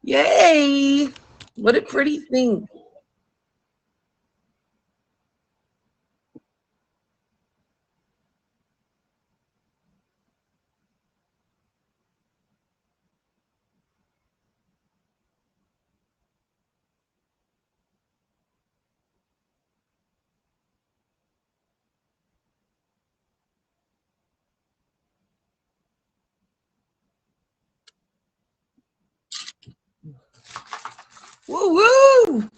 Yay! What a pretty thing. Woo woo!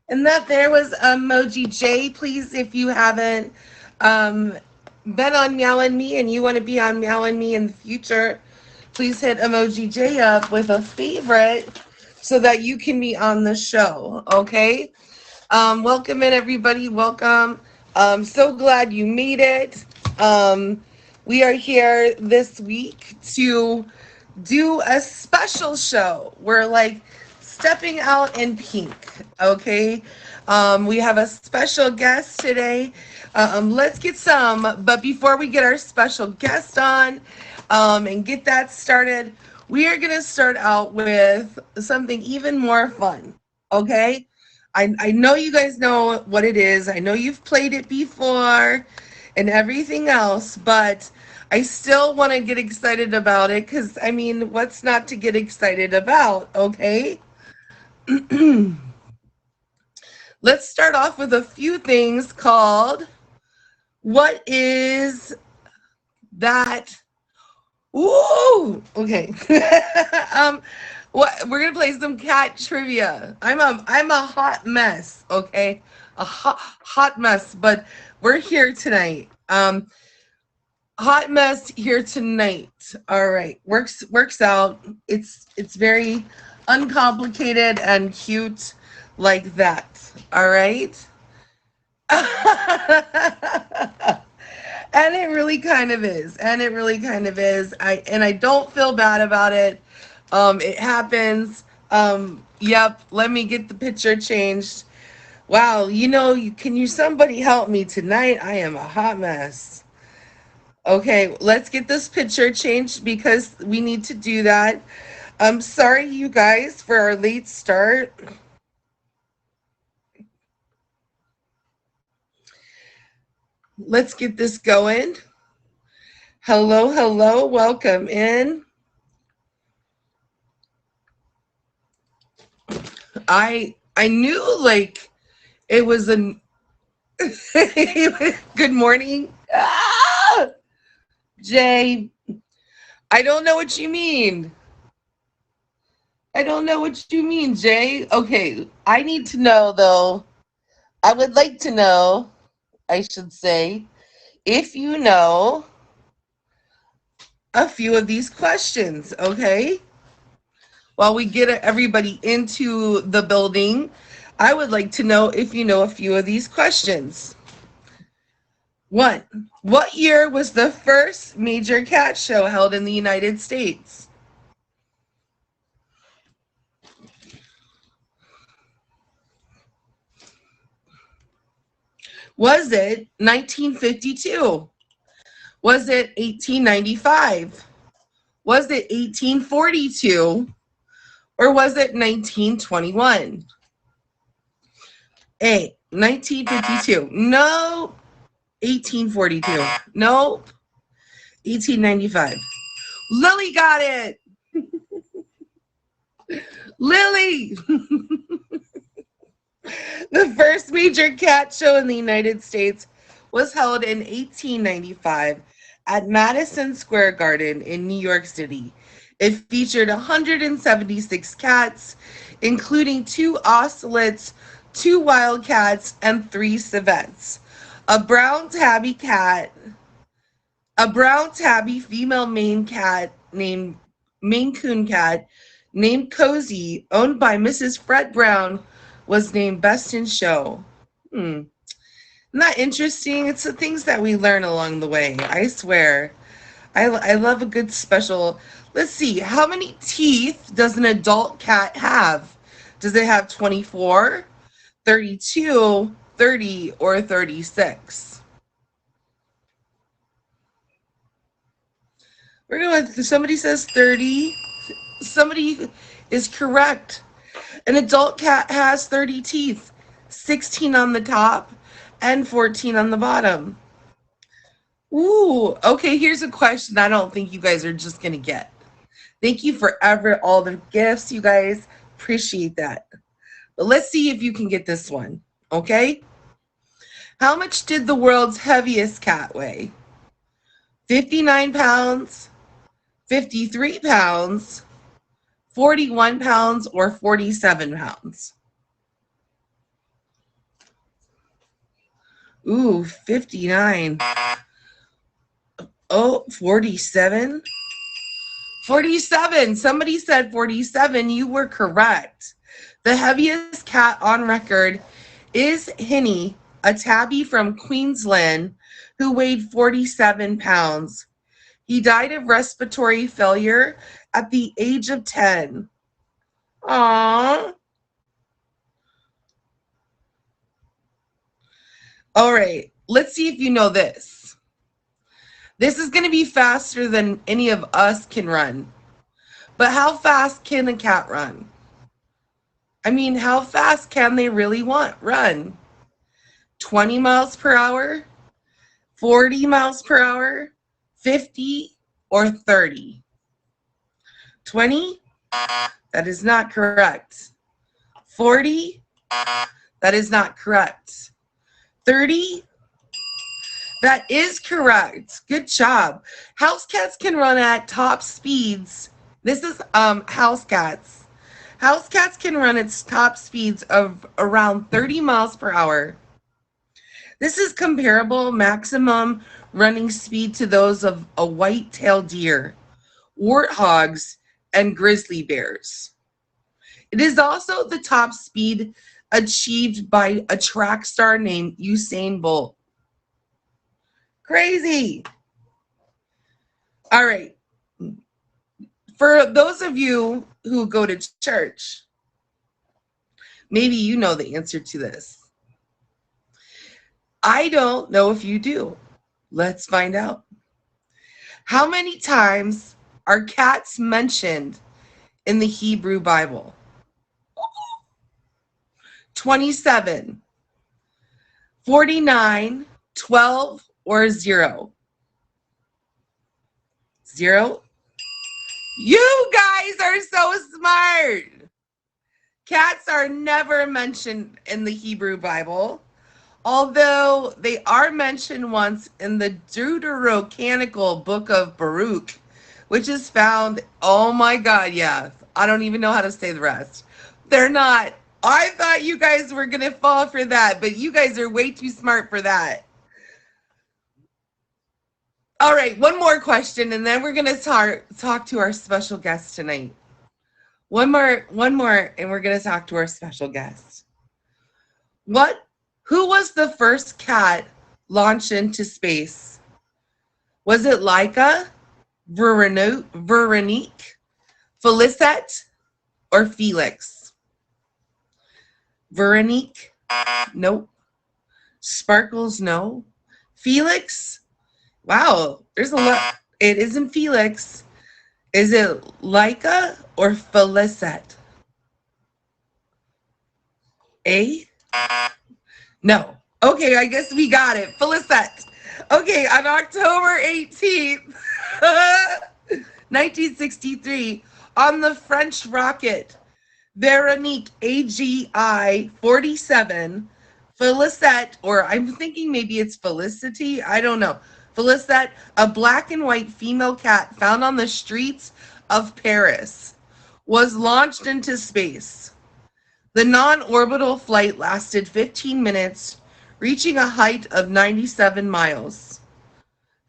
And that there was Emoji J. Please, if you haven't um, been on Meow and Me and you want to be on Meow and Me in the future, please hit Emoji J up with a favorite so that you can be on the show. Okay? Welcome in, everybody. Welcome. So glad you made it. We are here this week to do a special show. We're like stepping out in pink, okay? We have a special guest today. Let's get some, but before we get our special guest on and get that started, we are going to start out with something even more fun, okay? I know you guys know what it is. I know you've played it before and everything else, but I still want to get excited about it because, I mean, what's not to get excited about, okay? Let's start off with a few things called What is That? Ooh, okay. What we're gonna play some cat trivia. I'm a hot mess, okay? A hot mess, but we're here tonight. Hot mess here tonight. All right, works out. It's very uncomplicated and cute like that. All right. And it really kind of is. And it really kind of is. I don't feel bad about it. It happens. Yep, let me get the picture changed. Wow, can you somebody help me tonight? I am a hot mess. Okay, let's get this picture changed because we need to do that. I'm sorry, you guys, for our late start. Let's get this going. Hello, hello, welcome in. I knew like it was a good morning. Ah! Jay, I don't know what you mean. I don't know what you mean, Jay. Okay, I need to know though. I would like to know, I should say, if you know a few of these questions, okay? While we get everybody into the building, I would like to know if you know a few of these questions. One, what year was the first major cat show held in the United States? Was it 1952? Was it 1895? Was it 1842? Or was it 1921? A, 1952. No, 1842. No, 1895. Lily got it. Lily. The first major cat show in the United States was held in 1895 at Madison Square Garden in New York City. It featured 176 cats, including two ocelots, two wildcats, and three civets. A brown tabby cat, a brown tabby female Maine Coon cat named Cozy, owned by Mrs. Fred Brown, was named Best in Show. Hmm. Isn't that interesting? It's the things that we learn along the way. I swear. I love a good special. Let's see. How many teeth does an adult cat have? Does it have 24, 32, 30, or 36? We're going with, somebody says 30. Somebody is correct. An adult cat has 30 teeth, 16 on the top and 14 on the bottom. Ooh, okay, here's a question I don't think you guys are just going to get. Thank you for all the gifts, you guys. Appreciate that. But let's see if you can get this one, okay? How much did the world's heaviest cat weigh? 59 pounds, 53 pounds, 41 pounds, or 47 pounds? Ooh, 59. Oh, 47? 47. Somebody said 47. You were correct. The heaviest cat on record is Hinny, a tabby from Queensland who weighed 47 pounds. He died of respiratory failure at the age of 10. Aww. All right, let's see if you know this. This is going to be faster than any of us can run. But how fast can a cat run? I mean, how fast can they really run? 20 miles per hour? 40 miles per hour? 50 or 30? 20? That is not correct. 40? That is not correct. 30? That is correct. Good job. House cats can run at top speeds. This is house cats. House cats can run at top speeds of around 30 miles per hour. This is comparable maximum running speed to those of a white-tailed deer, warthogs, and grizzly bears. It is also the top speed achieved by a track star named Usain Bolt. Crazy. All right. For those of you who go to church, maybe you know the answer to this. I don't know if you do. Let's find out. How many times are cats mentioned in the Hebrew Bible? 27, 49, 12, or 0? 0? You guys are so smart. Cats are never mentioned in the Hebrew Bible, although they are mentioned once in the Deuterocanonical book of Baruch, which is found, oh my God, yeah, I don't even know how to say the rest. They're not. I thought you guys were going to fall for that, but you guys are way too smart for that. All right, one more question, and then we're going to talk to our special guest tonight. One more, and we're going to talk to our special guest. Who was the first cat launched into space? Was it Laika, Veronique, Felicette, or Felix? Veronique? Nope. Sparkles? No. Felix? Wow, there's a lot. It isn't Felix. Is it Laika or Felicette? A? No. Okay, I guess we got it. Felicette. Okay, on October 18th, 1963, on the French rocket Veronique AGI 47, Felicette, or I'm thinking maybe it's Felicity, I don't know. Felicette, a black and white female cat found on the streets of Paris, was launched into space. The non-orbital flight lasted 15 minutes, reaching a height of 97 miles.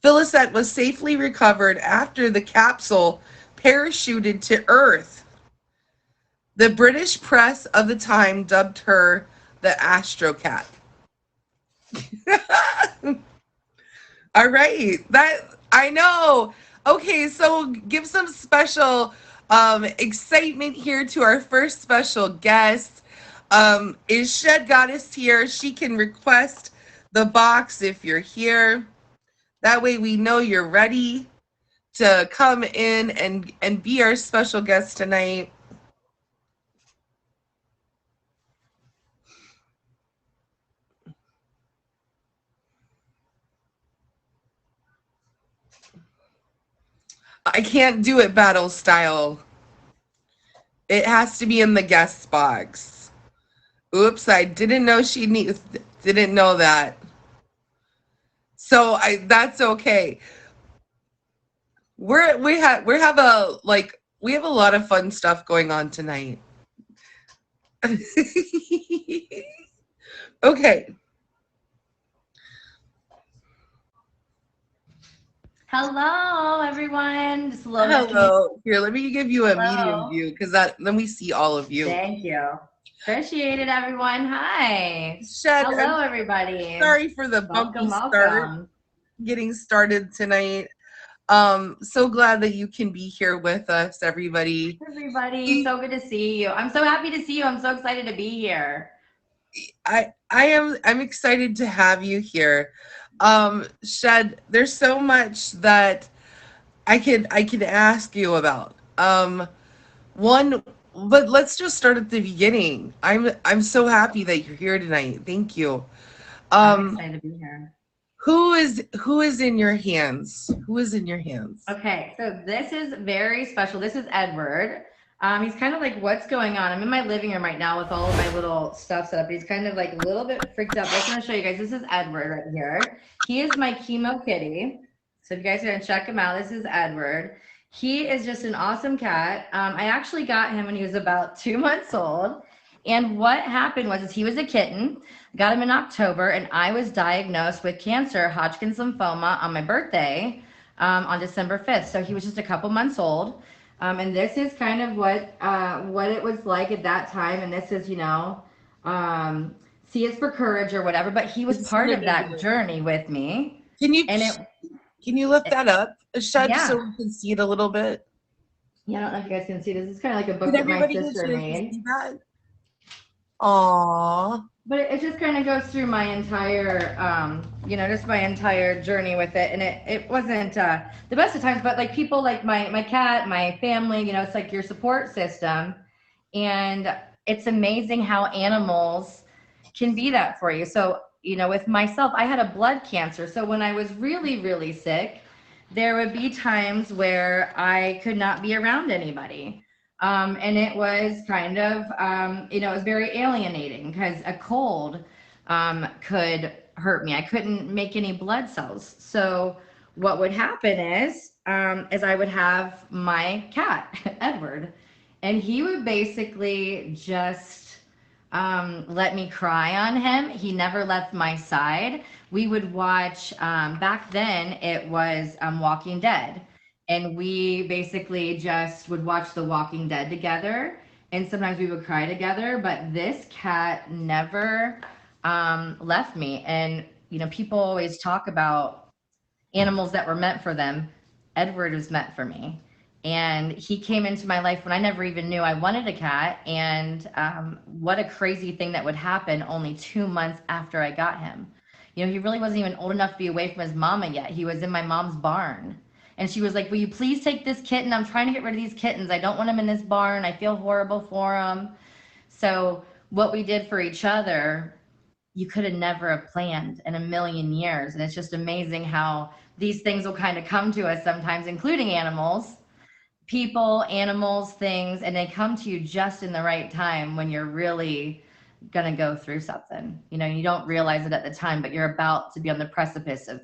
Felicette was safely recovered after the capsule parachuted to Earth. The British press of the time dubbed her the Astro Cat. All right, that I know. Okay, so give some special excitement here to our first special guest. Is Shed Goddess here? She can request the box if you're here. That way we know you're ready to come in and be our special guest tonight. I can't do it battle style. It has to be in the guest box. Oops, I didn't know didn't know that. So I that's okay. We have a lot of fun stuff going on tonight. Okay. Hello, everyone. Just loading up. Can you? Hello. Here, let me give you a medium Hello. view because that then we see all of you. Thank you. Appreciate it, everyone. Hi. Shed, I'm Hello, everybody. sorry for the bumpy Welcome, start welcome. getting started tonight. So glad that you can be here with us, everybody. Everybody, We- so good to see you. I'm so happy to see you. I'm so excited to be here. I'm excited to have you here. Shed, there's so much that I could ask you about. One, but let's just start at the beginning. I'm so happy that you're here tonight. Thank you. I'm Um, excited to be here. who is in your hands? Who is in your hands? Okay, so this is very special. This is Edward. He's kind of like, what's going on? I'm in my living room right now with all of my little stuff set up. He's kind of like a little bit freaked out. But I just want to show you guys. This is Edward right here. He is my chemo kitty. So if you guys are gonna check him out, this is Edward. He is just an awesome cat. I actually got him when he was about 2 months old. And what happened was, is he was a kitten. Got him in October, and I was diagnosed with cancer, Hodgkin's lymphoma, on my birthday on December 5th. So he was just a couple months old. And this is kind of what it was like at that time. And this is, um, C is for courage or whatever. But he was It's gonna part of be that good. journey with me. Can you And can you lift it that up, Shed, so yeah. we can see it a little bit? Yeah, I don't know if you guys can see this. It's kind of like a Can book that my everybody get a sister chance to made. see that? Aww. But it just kind of goes through my entire, just my entire journey with it. And it wasn't the best of times, but like people like my cat, my family, it's like your support system. And it's amazing how animals can be that for you. So, with myself, I had a blood cancer. So when I was really, really sick, there would be times where I could not be around anybody. And it was kind of, it was very alienating because a cold could hurt me. I couldn't make any blood cells. So what would happen is I would have my cat, Edward, and he would basically just let me cry on him. He never left my side. We would watch, back then it was Walking Dead. And we basically just would watch The Walking Dead together. And sometimes we would cry together. But this cat never left me. And, people always talk about animals that were meant for them. Edward was meant for me. And he came into my life when I never even knew I wanted a cat. And what a crazy thing that would happen only 2 months after I got him. He really wasn't even old enough to be away from his mama yet. He was in my mom's barn. And she was like, will you please take this kitten? I'm trying to get rid of these kittens. I don't want them in this barn. I feel horrible for them. So, what we did for each other, you could have never have planned in a million years. And it's just amazing how these things will kind of come to us sometimes, including animals, people, animals, things, and they come to you just in the right time when you're really going to go through something. You don't realize it at the time, but you're about to be on the precipice of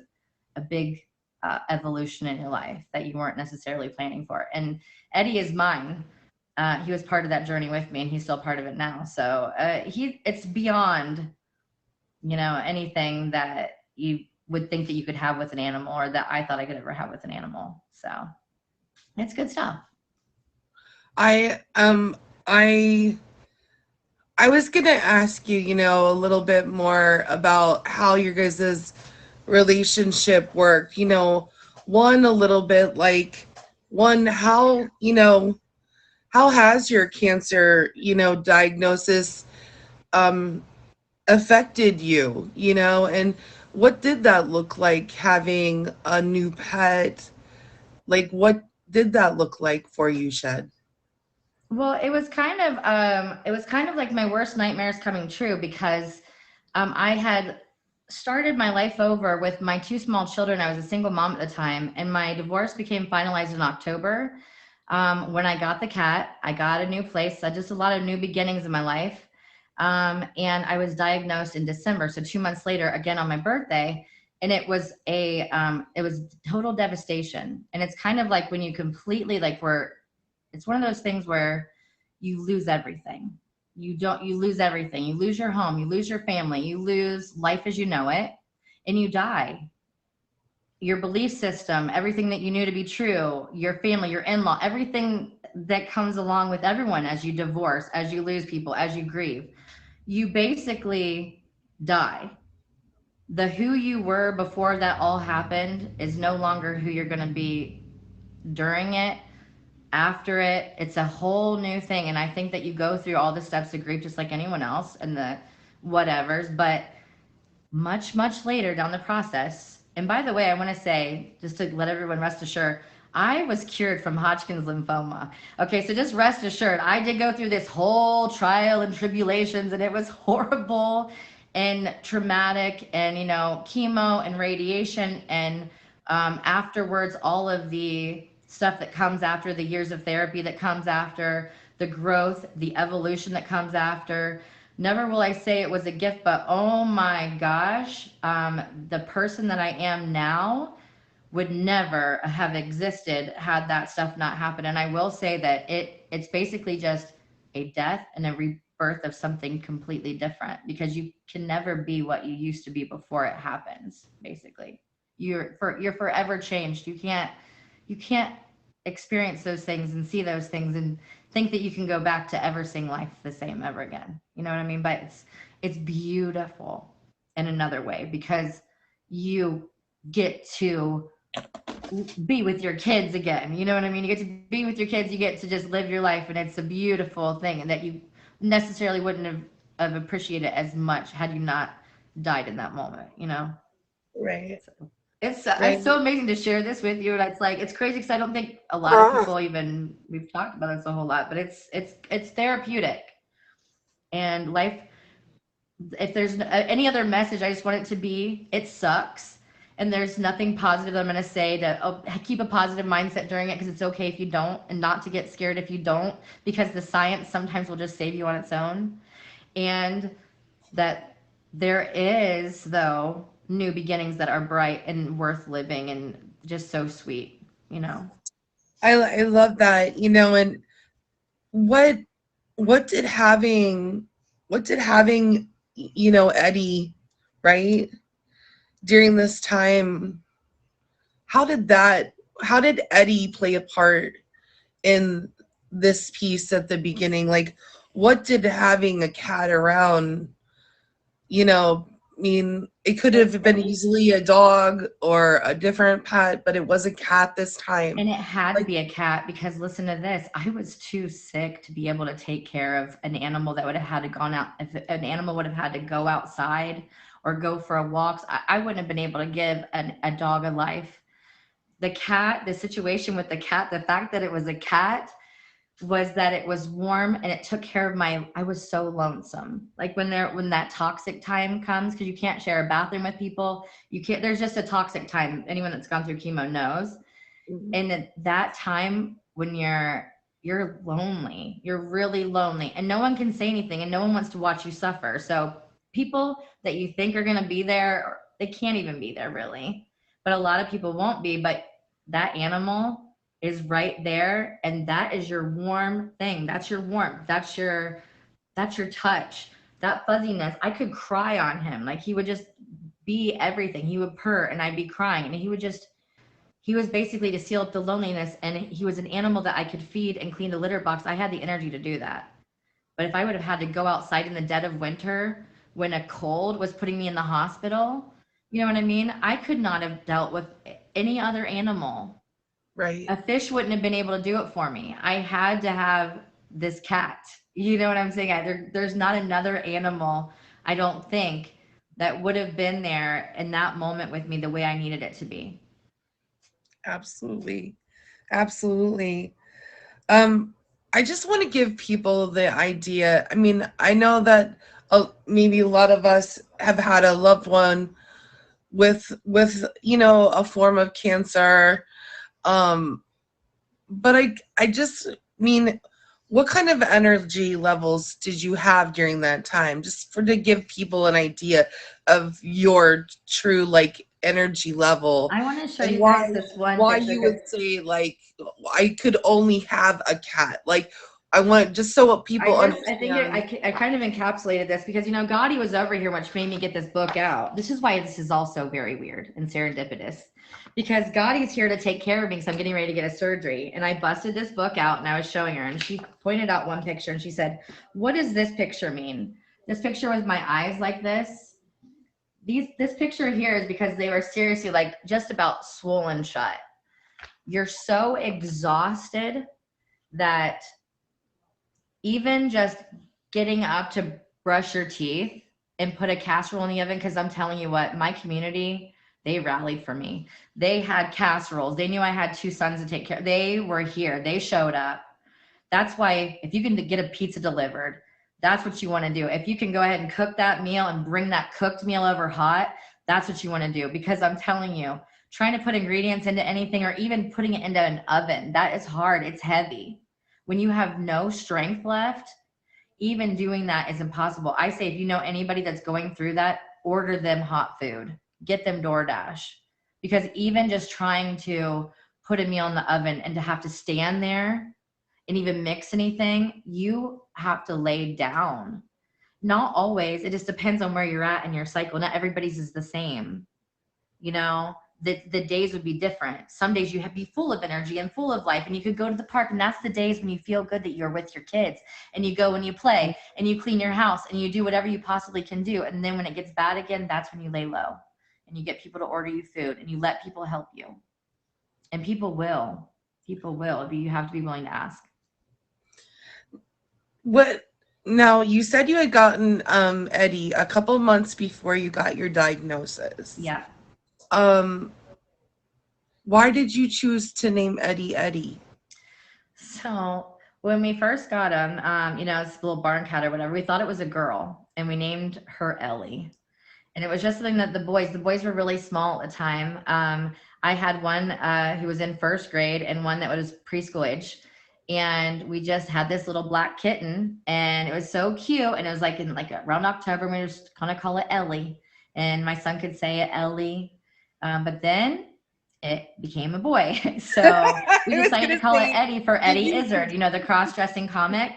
a big evolution in your life that you weren't necessarily planning for. And Eddie is mine. He was part of that journey with me, and he's still part of it now. So it's beyond anything that you would think that you could have with an animal or that I thought I could ever have with an animal. So it's good stuff. I I I was gonna ask you, a little bit more about how your guys' relationship worked. One a little bit like one how has your cancer, diagnosis um affected you, and what did that look like having a new pet Like, what did that look like for you, Shed? Well, it was kind of like my worst nightmares coming true because I had started my life over with my two small children. I was a single mom at the time, and my divorce became finalized in October. When I got the cat, I got a new place, just a lot of new beginnings in my life. And I was diagnosed in December, so 2 months later, again on my birthday, and it was total devastation. And it's kind of like when you completely like were it's one of those things where you lose everything. You lose everything. You lose your home, you lose your family, you lose life as you know it, and you die. Your belief system, everything that you knew to be true, your family, your in-law, everything that comes along with everyone as you divorce, as you lose people, as you grieve. You basically die. The who you were before that all happened is no longer who you're going to be during it, after it. It's a whole new thing. And I think that you go through all the steps of grief just like anyone else and the whatevers, but much, much later down the process. And by the way, I want to say, just to let everyone rest assured, I was cured from Hodgkin's lymphoma. Okay, so just rest assured, I did go through this whole trial and tribulations, and it was horrible and traumatic, and chemo and radiation, and afterwards, all of the stuff that comes after the years of therapy that comes after the growth, the evolution that comes after. Never will I say it was a gift, but oh my gosh, the person that I am now would never have existed had that stuff not happened. And I will say that it's basically just a death and a rebirth of something completely different, because you can never be what you used to be before it happens. Basically, you're forever changed. You can't experience those things and see those things and think that you can go back to ever seeing life the same ever again. You know what I mean? But it's beautiful in another way, because you get to be with your kids again. You know what I mean? You get to be with your kids, you get to just live your life, and it's a beautiful thing, and that you necessarily wouldn't have appreciated as much had you not died in that moment, you know? Right. So it's Right. so amazing to share this with you. And it's like it's crazy because I don't think a lot of people even we've talked about this a whole lot, but it's therapeutic. And life, if there's any other message, I just want it to be it sucks. And there's nothing positive I'm going to say to keep a positive mindset during it, because it's okay if you don't, and not to get scared if you don't, because the science sometimes will just save you on its own. And that there is, though, new beginnings that are bright and worth living and just so sweet, you know? I love that, and what what did having Eddie, right, during this time, how did that how did Eddie play a part in this piece at the beginning? Like, what did having a cat around, I mean, it could It's have been easily a dog or a different pet, but it was a cat this time. And it had to Like, be a cat, because listen to this. I was too sick to be able to take care of an animal that would have had to gone out. If an animal would have had to go outside or go for a walk, I wouldn't have been able to give a dog a life. The cat, the situation with the cat, the fact that it was a cat was that it was warm and it took care of I was so lonesome. Like when that toxic time comes, because you can't share a bathroom with people. You can't, there's just a toxic time. Anyone that's gone through chemo knows. mhm, And at that time when you're lonely, you're really lonely, and no one can say anything, and no one wants to watch you suffer. So people that you think are going to be there, they can't even be there really. But a lot of people won't be. But that animal is right there, and that is your warm thing. That's your warmth. That's your touch. That fuzziness. I could cry on him. Like, he would just be everything. He would purr and I'd be crying, and he was basically to seal up the loneliness. And he was an animal that I could feed and clean the litter box. I had the energy to do that. But if I would have had to go outside in the dead of winter when a cold was putting me in the hospital, you know what I mean? I could not have dealt with any other animal. right. A fish wouldn't have been able to do it for me. I had to have this cat. You know what I'm saying? There's not another animal, I don't think, that would have been there in that moment with me the way I needed it to be. Absolutely. Absolutely. Um, I just want to give people the idea. I mean, I know that maybe a lot of us have had a loved one with a form of cancer. Um, but I just mean, what kind of energy levels did you have during that time? Just for to give people an idea of your true like energy level I want to show and you guys this one why picture you because would say like I could only have a cat. Like I want just so what people I think understand. I kind of encapsulated this because, Gotti was over here, which made me get this book out. This is why this is also very weird and serendipitous because Gotti's here to take care of me because I'm getting ready to get a surgery. And I busted this book out and I was showing her and she pointed out one picture and she said, "What does this picture mean?" This picture with my eyes like this. This picture here is because they were seriously like just about swollen shut. You're so exhausted that even just getting up to brush your teeth and put a casserole in the oven, because I'm telling you what, my community, they rallied for me. They had casseroles. They knew I had two sons to take care of. They were here. They showed up. That's why if you can get a pizza delivered, that's what you want to do. If you can go ahead and cook that meal and bring that cooked meal over hot, that's what you want to do. Because I'm telling you, trying to put ingredients into anything or even putting it into an oven, that is hard. It's heavy. When you have no strength left, even doing that is impossible. I say if you know anybody that's going through that, order them hot food, get them DoorDash. Because even just trying to put a meal in the oven and to have to stand there and even mix anything, you have to lay down. Not always. It just depends on where you're at in your cycle. Not everybody's is the same. You know, the days would be different. Some days you have be full of energy and full of life, and you could go to the park, and that's the days when you feel good that you're with your kids, and you go and you play, and you clean your house, and you do whatever you possibly can do. And then when it gets bad again, that's when you lay low, and you get people to order you food, and you let people help you, and people will. People will, but you have to be willing to ask. What now you said you had gotten Eddie a couple months before you got your diagnosis. Yeah. Um why did you choose to name Eddie Eddie? So when we first got him, it's a little barn cat or whatever, we thought it was a girl, and we named her Ellie. And it was just something that the boys were really small at the time. I had one who was in first grade and one that was preschool age. And we just had this little black kitten, and it was so cute. And it was like in like around October, we just kind of call it Ellie. And my son could say it, Ellie. But then it became a boy. So I we was decided to gonna call it say, Eddie for did Eddie you Izzard, the cross-dressing comic.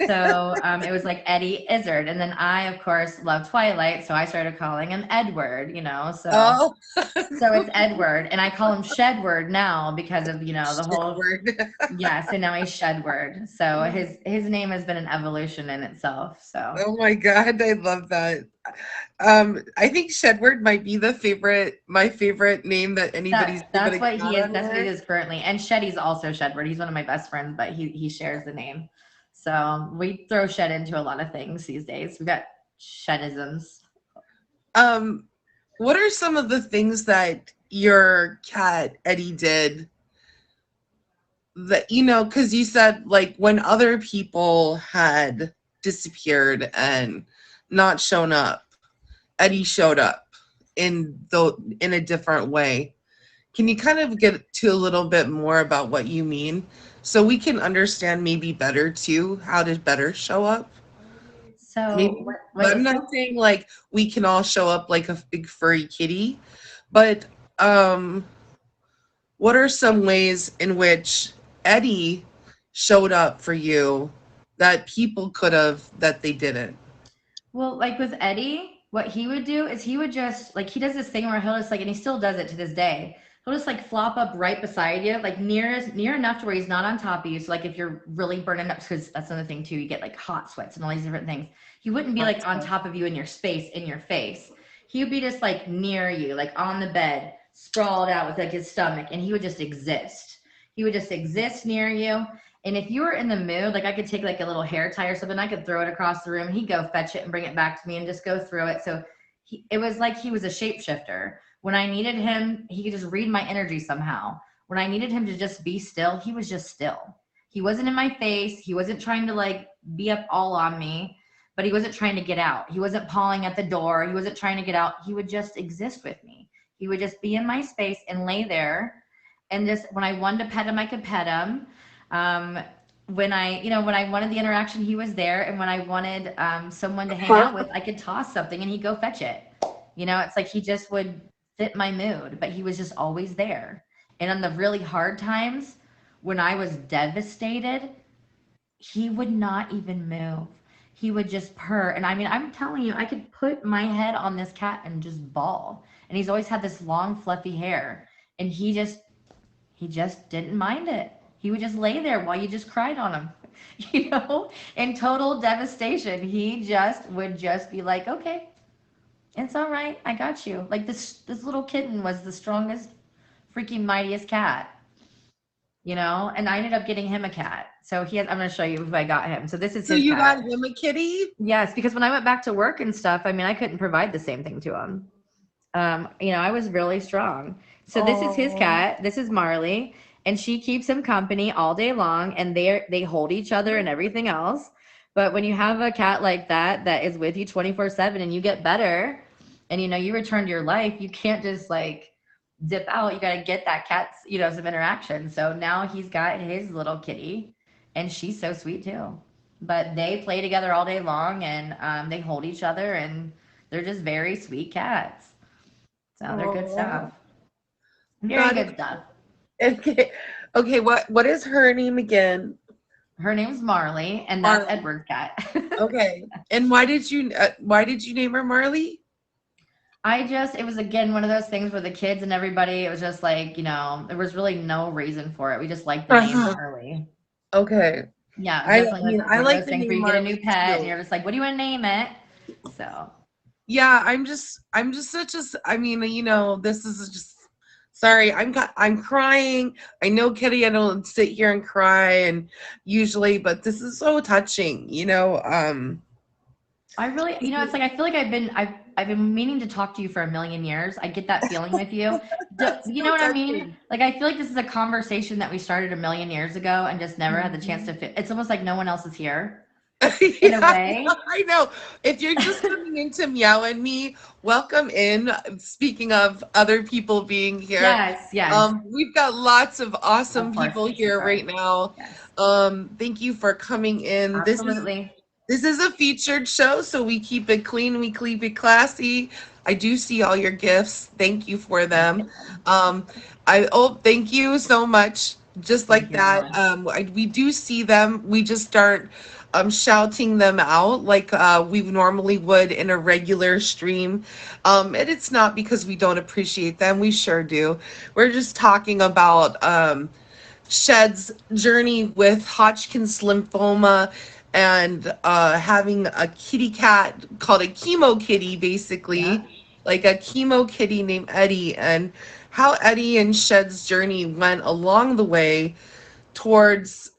So it was like Eddie Izzard. And then I, of course, love Twilight. So I started calling him Edward, oh So it's Edward. And I call him Shedward now because of, the shit whole, word. yes. And now he's Shedward. So his name has been an evolution in itself. So Oh my god, I love that. I think Shedward might be my favorite name that anybody's given that's a what cat he is. That's what he ever. is currently. And Shetty's also Shedward. He's one of my best friends, but he shares the name. So we throw Shed into a lot of things these days. We've got Shedisms. Um, what are some of the things that your cat Eddie did that because you said like when other people had disappeared and not shown up, Eddie showed up in a different way. Can you kind of get to a little bit more about what you mean so we can understand maybe better too how to better show up? So Maybe, what but you I'm said. not saying like we can all show up like a big furry kitty, but what are some ways in which Eddie showed up for you that people could have that they didn't? Well, like with Eddie, what he would do is he would just like he does this thing where he'll just like, and he still does it to this day. He'll just like flop up right beside you, like near enough to where he's not on top of you. So like if you're really burning up, because that's another thing too, you get like hot sweats and all these different things. He wouldn't be like on top of you in your space in your face. He would be just like near you, like on the bed, sprawled out with like his stomach, and he would just exist. He would just exist near you. And if you were in the mood, like I could take like a little hair tie or something, I could throw it across the room. He'd go fetch it and bring it back to me and just go through it. So it was like he was a shapeshifter. When I needed him, he could just read my energy somehow. When I needed him to just be still, he was just still. He wasn't in my face. He wasn't trying to like be up all on me, but he wasn't trying to get out. He wasn't pawing at the door. He wasn't trying to get out. He would just exist with me. He would just be in my space and lay there. And just when I wanted to pet him, I could pet him. Um, when I wanted the interaction, he was there. And when I wanted someone to hang out with, I could toss something and he'd go fetch it. It's like he just would fit my mood, but he was just always there. And on the really hard times, when I was devastated, he would not even move. He would just purr. And I mean, I'm telling you, I could put my head on this cat and just bawl. And he's always had this long, fluffy hair. And he just didn't mind it. He would just lay there while you just cried on him, in total devastation. He just would just be like, okay, it's all right. I got you. Like this little kitten was the strongest, freaking mightiest cat, and I ended up getting him a cat. So I'm going to show you who I got him. So this is So his you got cat. him a kitty? Yes, because when I went back to work and stuff, I mean, I couldn't provide the same thing to him. I was really strong. So this is his Oh, cat. This is Marley, and she keeps him company all day long, and they hold each other and everything else. But when you have a cat like that is with you 24/7 and you get better and you return to your life, you can't just like dip out. You got to get that cat's, some interaction. So now he's got his little kitty, and she's so sweet too. But they play together all day long, and they hold each other, and they're just very sweet cats. So they're good oh, stuff. Very that is good stuff. okay. Okay, what is her name again? Her name's Marley, and that's Marley. Edward's cat. Okay. And why did you name her Marley? It was again one of those things where the kids and everybody, it was just like, there was really no reason for it. We just liked the name Uh-huh. Marley. Okay. Yeah, I definitely mean, like I one of like those the things where name you get a Marley new pet and too. you're just like, what do you want to name it? So Yeah, I'm just I mean, this is just sorry, I'm crying. I know, Kitty, I don't sit here and cry and usually, but this is so touching. I really, it's like I feel like I've been meaning to talk to you for a million years. I get that feeling with you. That's You know so what I mean? touching. Like I feel like this is a conversation that we started a million years ago and just never had the chance to Mhm. fit. It's almost like no one else is here in a Yeah, way. I know. If you're just coming into Meow and Me, welcome in. Speaking of other people being here, Yes, yes. we've got lots of awesome Of course, people of here course. right now. Yes. Thank you for coming in. Absolutely. This is a featured show, so we keep it clean, we keep it classy. I do see all your gifts. Thank you for Thank them. you. Um, thank you so much. Just Thank like you, that, everyone. we do see them. We just start shouting them out like we normally would in a regular stream. And it's not because we don't appreciate them. We sure do. We're just talking about Shed's journey with Hodgkin's lymphoma and having a kitty cat called a chemo kitty, Yeah. basically, like a chemo kitty named Eddie, and how Eddie and Shed's journey went along the way towards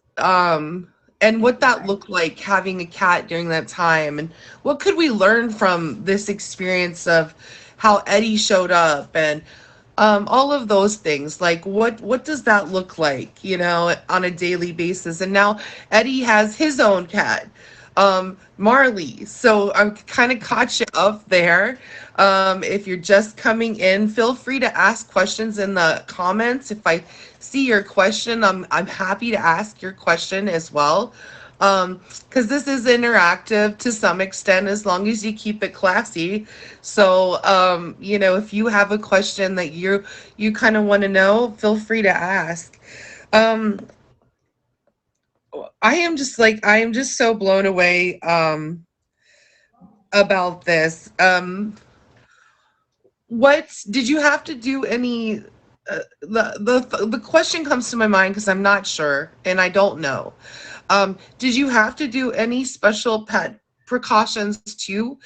and Thank what you, that guys. looked like having a cat during that time and what could we learn from this experience of how Eddie showed up and all of those things, like what does that look like, on a daily basis. And now Eddie has his own cat, Marley. So I'm kind of caught you up there. If you're just coming in, feel free to ask questions in the comments. If I see your question, I'm happy to ask your question as well. Because this is interactive to some extent, as long as you keep it classy. So, if you have a question that you kind of want to know, feel free to ask. Um, I am just so blown away about this. What did you have to do any? The question comes to my mind because I'm not sure and I don't know. Did you have to do any special pet precautions too,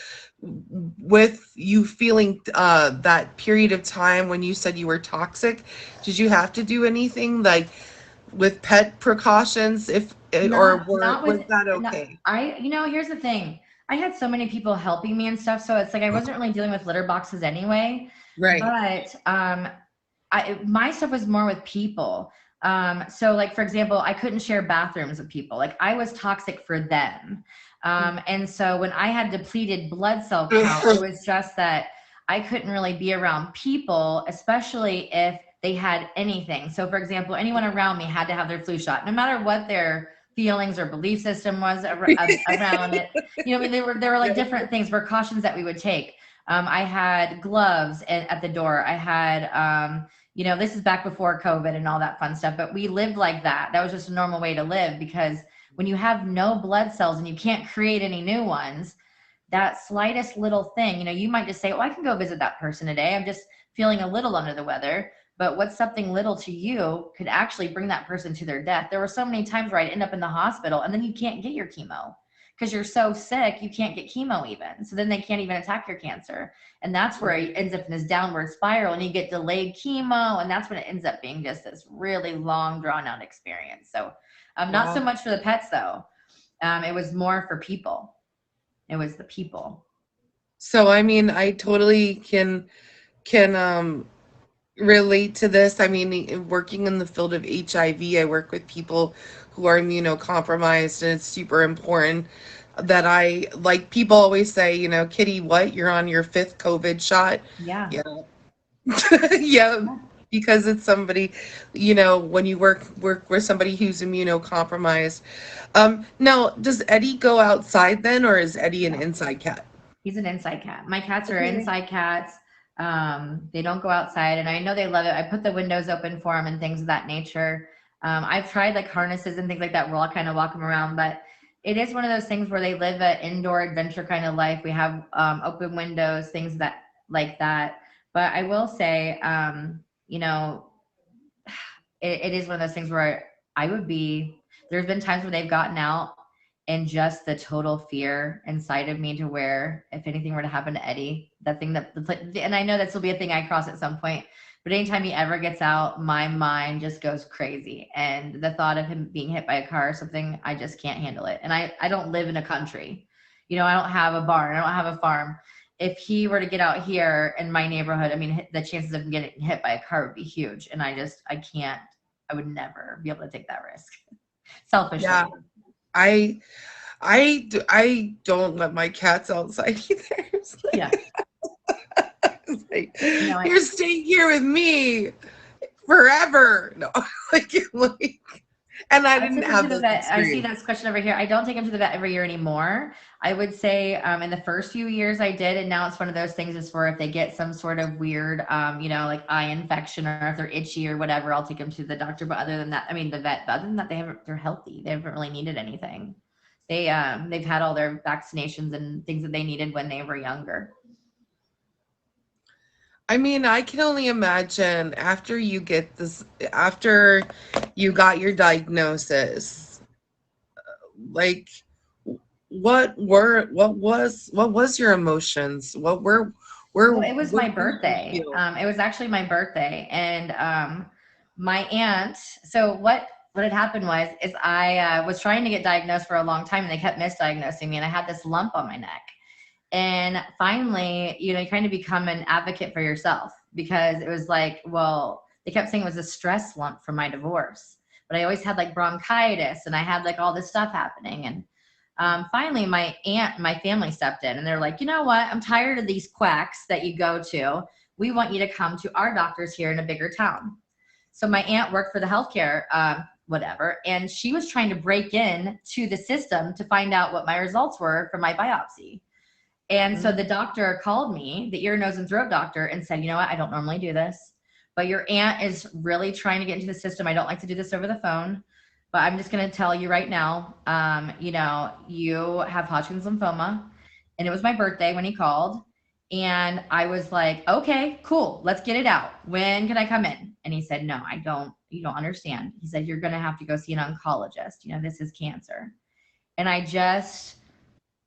with you feeling that period of time when you said you were toxic? Did you have to do anything like with pet precautions, if or Not was with that not okay? I here's the thing. I had so many people helping me and stuff, so it's like I wasn't really dealing with litter boxes anyway. Right. But my stuff was more with people. So like for example, I couldn't share bathrooms with people. Like I was toxic for them. And so when I had depleted blood cell count, it was just that I couldn't really be around people, especially if they had anything. So for example, anyone around me had to have their flu shot, no matter what their feelings or belief system was around it. You know, I mean, there were like different things, precautions that we would take. I had gloves at the door. I had, this is back before COVID and all that fun stuff, but we lived like that. That was just a normal way to live because when you have no blood cells and you can't create any new ones, that slightest little thing, you might just say, oh, I can go visit that person today. I'm just feeling a little under the weather. But what's something little to you could actually bring that person to their death. There were so many times where I'd end up in the hospital and then you can't get your chemo because you're so sick, you can't get chemo even. So then they can't even attack your cancer. And that's where it ends up in this downward spiral and you get delayed chemo. And that's when it ends up being just this really long, drawn out experience. So not so much for the pets, though. It was more for people. It was the people. So I mean, I totally can relate to this. I mean, working in the field of HIV, I work with people who are immunocompromised, and it's super important that I like people always say, Kitty, what? You're on your fifth COVID shot? Yeah. Yeah. Yeah, because it's somebody, when you work with somebody who's immunocompromised. Now, does Eddie go outside then, or is Eddie an No, inside cat? he's an inside cat. My cats are Okay. inside cats. They don't go outside, and I know they love it. I put the windows open for them and things of that nature. I've tried like harnesses and things like that where I'll kind of walk them around, but it is one of those things where they live an indoor adventure kind of life. We have open windows, things that like that. But I will say, you know, it is one of those things where I would be, there's been times where they've gotten out and just the total fear inside of me to where if anything were to happen to Eddie, that thing and I know this will be a thing I cross at some point, but anytime he ever gets out, my mind just goes crazy. And the thought of him being hit by a car or something, I just can't handle it. And I don't live in a country, I don't have a barn, I don't have a farm. If he were to get out here in my neighborhood, I mean, the chances of him getting hit by a car would be huge. And I can't, I would never be able to take that risk Yeah, selfishly. I I don't let my cats outside either. Yeah. It's like, No, I, you're staying here with me forever. No, like, and I I didn't took him to have the those vet. I see experiences. that's question over here. I don't take him to the vet every year anymore. I would say in the first few years I did, and now it's one of those things is for if they get some sort of weird, like eye infection or if they're itchy or whatever, I'll take them to the doctor. But other than that, I mean the vet. But other than that, they're healthy. They haven't really needed anything. They've had all their vaccinations and things that they needed when they were younger. I mean, I can only imagine after you get this, after you got your diagnosis, like what was your emotions? Well, it was What my did you birthday. feel? It was actually my birthday, and my aunt. So what had happened is I was trying to get diagnosed for a long time, and they kept misdiagnosing me, and I had this lump on my neck. And finally, you kind of become an advocate for yourself because it was like, well, they kept saying it was a stress lump from my divorce, but I always had like bronchitis, and I had like all this stuff happening, and finally, my aunt and my family stepped in and they're like, you know what? I'm tired of these quacks that you go to. We want you to come to our doctors here in a bigger town. So my aunt worked for the healthcare, whatever, and she was trying to break in to the system to find out what my results were for my biopsy. And so the doctor called me, the ear, nose, and throat doctor, and said, you know what? I don't normally do this, but your aunt is really trying to get into the system. I don't like to do this over the phone, but I'm just going to tell you right now, you have Hodgkin's lymphoma. And it was my birthday when he called. And I was like, okay, cool. Let's get it out. When can I come in? And he said, no, you don't understand. He said, you're going to have to go see an oncologist. This is cancer. And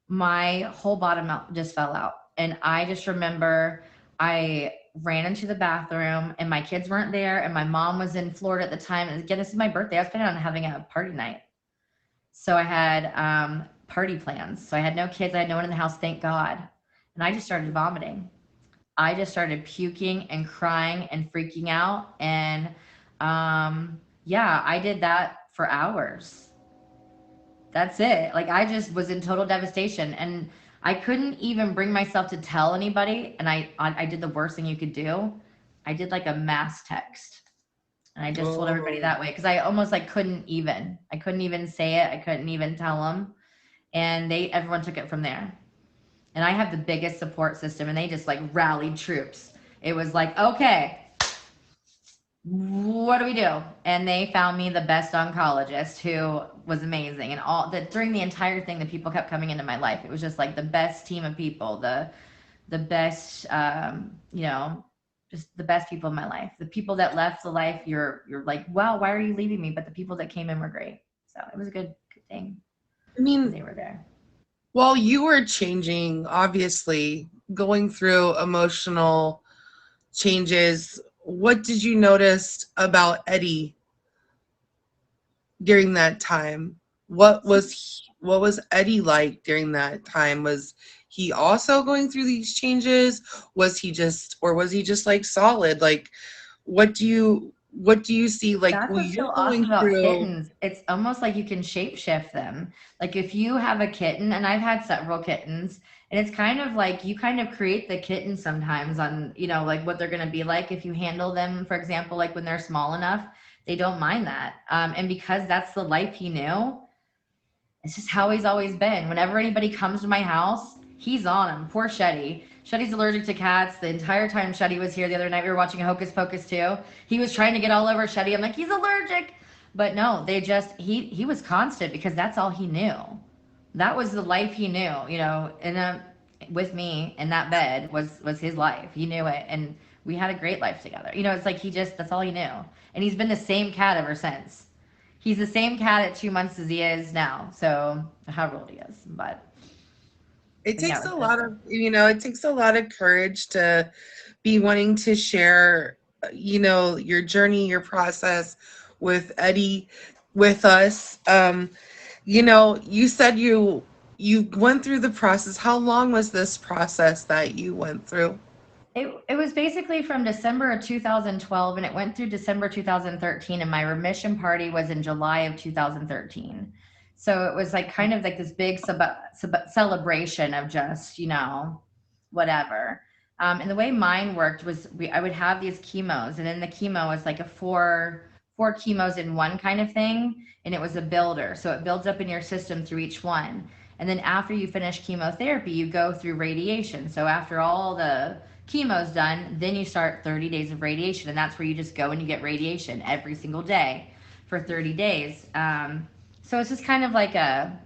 my whole bottom just fell out. And I just remember I ran into the bathroom and my kids weren't there. And my mom was in Florida at the time. And again, this is my birthday. I was planning on having a party night. So I had party plans. So I had no kids. I had no one in the house, thank God. And I just started vomiting. I just started puking and crying and freaking out. And yeah, I did that for hours. That's it. Like I just was in total devastation, and I couldn't even bring myself to tell anybody. And I did the worst thing you could do. I did like a mass text, and I just told everybody Oh, that way because I almost like couldn't even. I couldn't even say it. I couldn't even tell them, and everyone took it from there. And I have the biggest support system, and they just like rallied troops. It was like, okay, what do we do? And they found me the best oncologist who was amazing. And all that during the entire thing, the people kept coming into my life. It was just like the best team of people, the best, just the best people in my life. The people that left the life, you're like, wow, why are you leaving me? But the people that came in were great. So it was a good thing I that mean, they were there. while you were changing, obviously going through emotional changes, what did you notice about Eddie during that time? What was Eddie like during that time? Was he also going through these changes? Was he just like solid? Like what do you see like That's well what's so you're awesome going about through kittens. It's almost like you can shapeshift them. Like if you have a kitten, and I've had several kittens, and it's kind of like you kind of create the kitten sometimes on, like what they're going to be like if you handle them, for example, like when they're small enough, they don't mind that. And because that's the life he knew, it's just how he's always been. Whenever anybody comes to my house, he's on him. Poor Shetty. Shetty's allergic to cats. The entire time Shetty was here the other night, we were watching Hocus Pocus too. He was trying to get all over Shetty. I'm like, he's allergic. But no, he was constant because that's all he knew. That was the life he knew, with me in that bed was his life. He knew it, and we had a great life together. It's like that's all he knew. And he's been the same cat ever since. He's the same cat at 2 months as he is now. So however old he is, it but yeah, takes it a was good. lot of it takes a lot of courage to be wanting to share your journey, your process with Eddie with us. You said you went through the process. How long was this process that you went through? It was basically from December of 2012, and it went through December 2013, and my remission party was in July of 2013. So it was like kind of like this big celebration of just, whatever. And the way mine worked was I would have these chemos, and then the chemo was like a four chemos in one kind of thing, and it was a builder. So it builds up in your system through each one. And then after you finish chemotherapy, you go through radiation. So after all the chemo's done, then you start 30 days of radiation, and that's where you just go and you get radiation every single day for 30 days. So it's just kind of like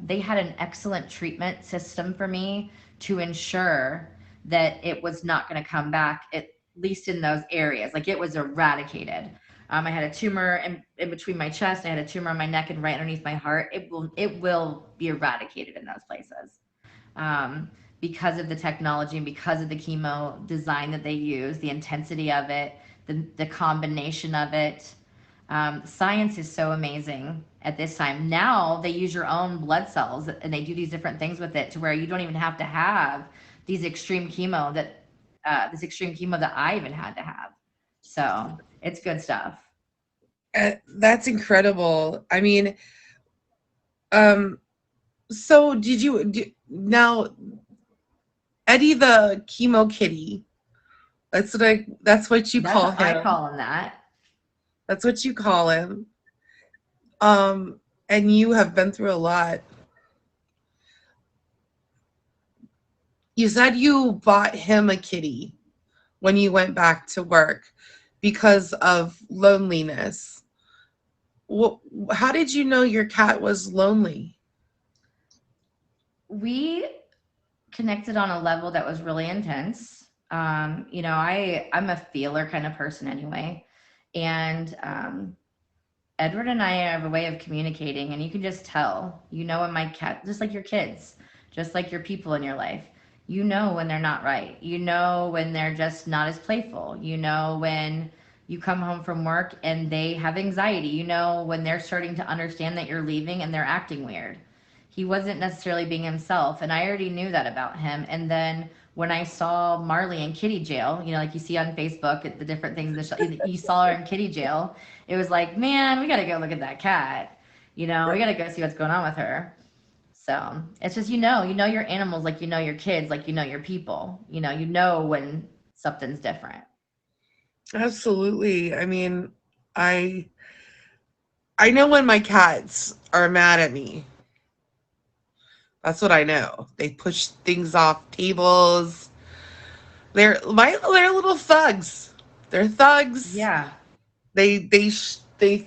they had an excellent treatment system for me to ensure that it was not going to come back, at least in those areas. Like it was eradicated. I had a tumor in between my chest. I had a tumor on my neck and right underneath my heart. It will be eradicated in those places, um, because of the technology and because of the chemo design that they use, the intensity of it, the combination of it. Science is so amazing at this time. Now they use your own blood cells and they do these different things with it to where you don't even have to have these extreme chemo that this extreme chemo that I even had to have. So it's good stuff. That's incredible. I mean, um, so now Eddie the chemo kitty? That's what you That's call what I him. call them that. That's what you call him. And you have been through a lot. You said you bought him a kitty when you went back to work because of loneliness. What, how did you know your cat was lonely? We connected on a level that was really intense. I'm a feeler kind of person anyway, and Edward and I have a way of communicating, and you can just tell. When my cat, just like your kids, just like your people in your life, when they're not right. When they're just not as playful. When you come home from work and they have anxiety. When they're starting to understand that you're leaving and they're acting weird. He wasn't necessarily being himself, and I already knew that about him. And then when I saw Marley in kitty jail, you know, like you see on Facebook at the different things, you saw her in kitty jail. It was like, man, we got to go look at that cat. You know, we got to go see what's going on with her. So it's just, you know your animals like you know your kids, like you know your people. You know when something's different. Absolutely. I mean, I I know when my cats are mad at me. That's what I know. They push things off tables. They're little thugs. They're thugs. Yeah. They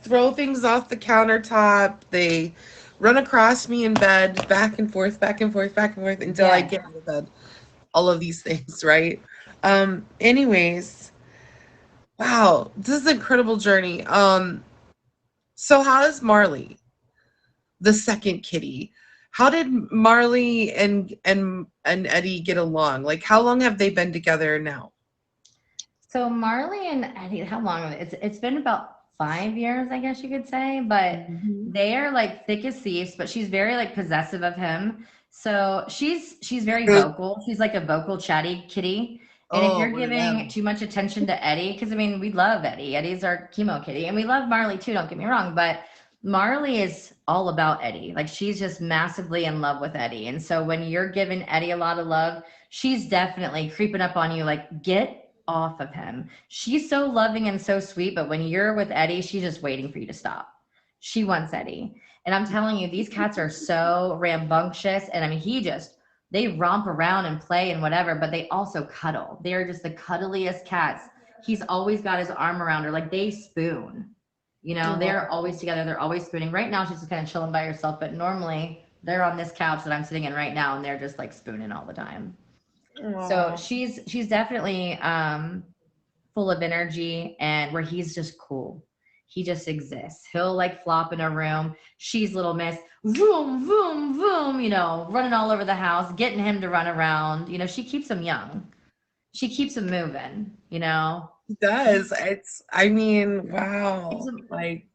throw things off the countertop. They run across me in bed, back and forth, back and forth, back and forth until I Yes. get out of bed. All of these things, right? Anyways, wow, this is an incredible journey. So how is Marley, the second kitty? How did Marley and Eddie get along? Like, how long have they been together now? So Marley and Eddie, how long? It's been about 5 years, I guess you could say. But Mhm. they are like thick as thieves. But she's very like possessive of him. So she's very Good. vocal. She's like a vocal, chatty kitty. And if Oh, you're one of giving them. too much attention to Eddie, because I mean we love Eddie. Eddie's our chemo kitty, and we love Marley too. Don't get me wrong, but Marley is all about Eddie. Like she's just massively in love with Eddie. And so when you're giving Eddie a lot of love, she's definitely creeping up on you like get off of him. She's so loving and so sweet, but when you're with Eddie, she's just waiting for you to stop. She wants Eddie. And I'm telling you, these cats are so rambunctious. And I mean, they romp around and play and whatever, but they also cuddle. They're just the cuddliest cats. He's always got his arm around her, like they spoon. They're Oh, always together. They're always spooning. Right now, she's just kind of chilling by herself, but normally they're on this couch that I'm sitting in right now, and they're just like spooning all the time. So oh. she's definitely full of energy, and where he's just cool. He just exists. He'll like flop in a room. She's little miss, vroom, vroom, vroom, running all over the house, getting him to run around. She keeps him young. She keeps him moving, It does. I mean, Keeps wow. him. Like,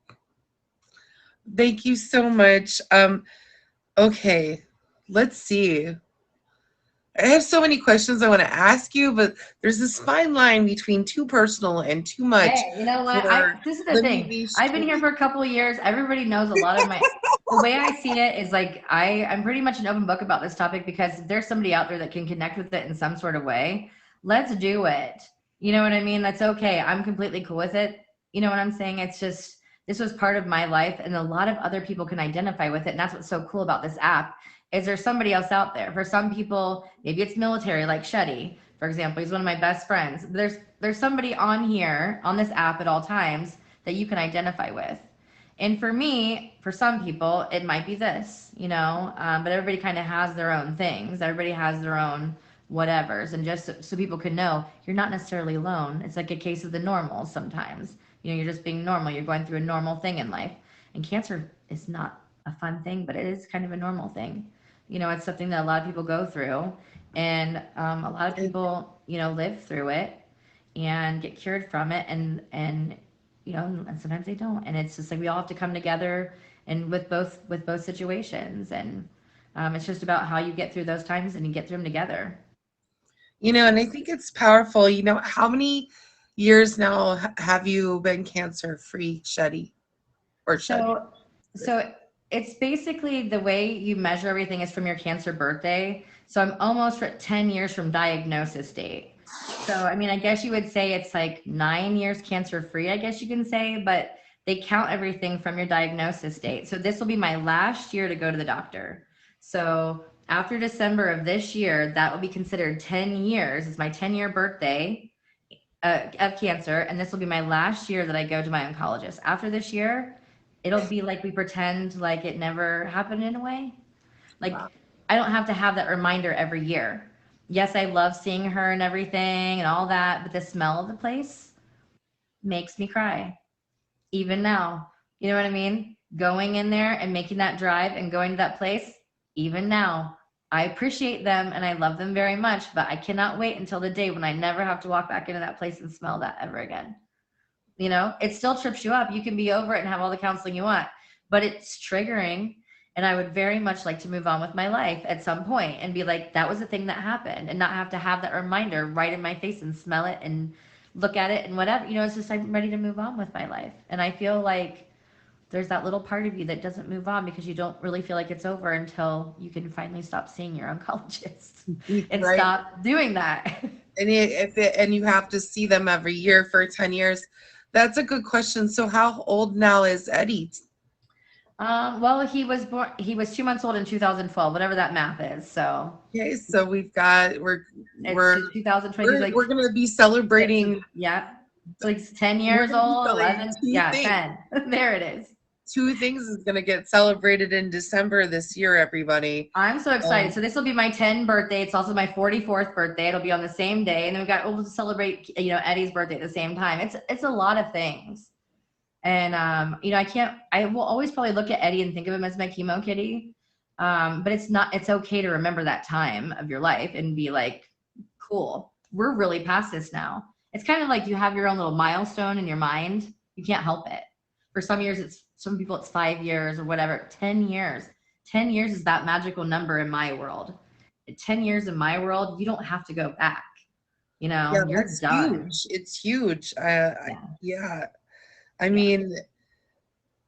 thank you so much. Okay, let's see. I have so many questions I want to ask you, but there's this fine line between too personal and too much Hey, you know what? for This is the the thing. maybe. I've been here for a couple of years. Everybody knows a lot of my the way I see it is like I'm pretty much an open book about this topic because if there's somebody out there that can connect with it in some sort of way, let's do it. You know what I mean? That's okay. I'm completely cool with it. You know what I'm saying? It's just this was part of my life and a lot of other people can identify with it. And that's what's so cool about this app is there's somebody else out there. For some people, maybe it's military like Shetty, for example. He's one of my best friends. There's somebody on here on this app at all times that you can identify with. And for me, for some people, it might be this, but everybody kind of has their own things. Everybody has their own whatevers. And just so people can know, you're not necessarily alone. It's like a case of the normal sometimes. You're just being normal. You're going through a normal thing in life. And cancer is not a fun thing, but it is kind of a normal thing. It's something that a lot of people go through. And a lot of people, live through it and get cured from it and sometimes they don't, and it's just like we all have to come together and with both situations, and it's just about how you get through those times and you get through them together. And I think it's powerful. How many years now have you been cancer free, Shetty or Shed? So so it's basically the way you measure everything is from your cancer birthday, so I'm almost at 10 years from diagnosis date. So I mean, I guess you would say it's like 9 years cancer free, I guess you can say, but they count everything from your diagnosis date. So this will be my last year to go to the doctor. So after December of this year, that will be considered 10 years. It's my 10-year birthday of cancer, and this will be my last year that I go to my oncologist. After this year, it'll be like we pretend like it never happened in a way. Like Wow. I don't have to have that reminder every year. Yes, I love seeing her and everything and all that, but the smell of the place makes me cry. Even now. You know what I mean? Going in there and making that drive and going to that place, even now. I appreciate them and I love them very much, but I cannot wait until the day when I never have to walk back into that place and smell that ever again. It still trips you up. You can be over it and have all the counseling you want, but it's triggering. And I would very much like to move on with my life at some point and be like, that was a thing that happened, and not have that reminder right in my face and smell it and look at it and whatever. It's just I'm ready to move on with my life. And I feel like there's that little part of you that doesn't move on because you don't really feel like it's over until you can finally stop seeing your oncologist and Right. stop doing that. And you have to see them every year for 10 years. That's a good question. So how old now is Eddie? Well, he was 2 months old in 2012, whatever that math is. So Okay, so we've got it's we're 2022, we're like gonna be six. celebrating Yeah. So like 10 we're years gonna be old, celebrating 11. two Yeah, things. 10. There it is. Two things is gonna get celebrated in December this year, everybody. I'm so excited. Um, So this will be my 10th birthday. It's also my 44th birthday. It'll be on the same day. And then we'll celebrate, Eddie's birthday at the same time. It's a lot of things. And I will always probably look at Eddie and think of him as my chemo kitty. But it's okay to remember that time of your life and be like, cool, we're really past this now. It's kind of like you have your own little milestone in your mind. You can't help it. For some people it's 5 years or whatever. 10 years. 10 years is that magical number in my world. 10 years in my world, you don't have to go back. yeah, You're that's done. huge. It's huge. Yeah. Yeah. I Yeah. mean,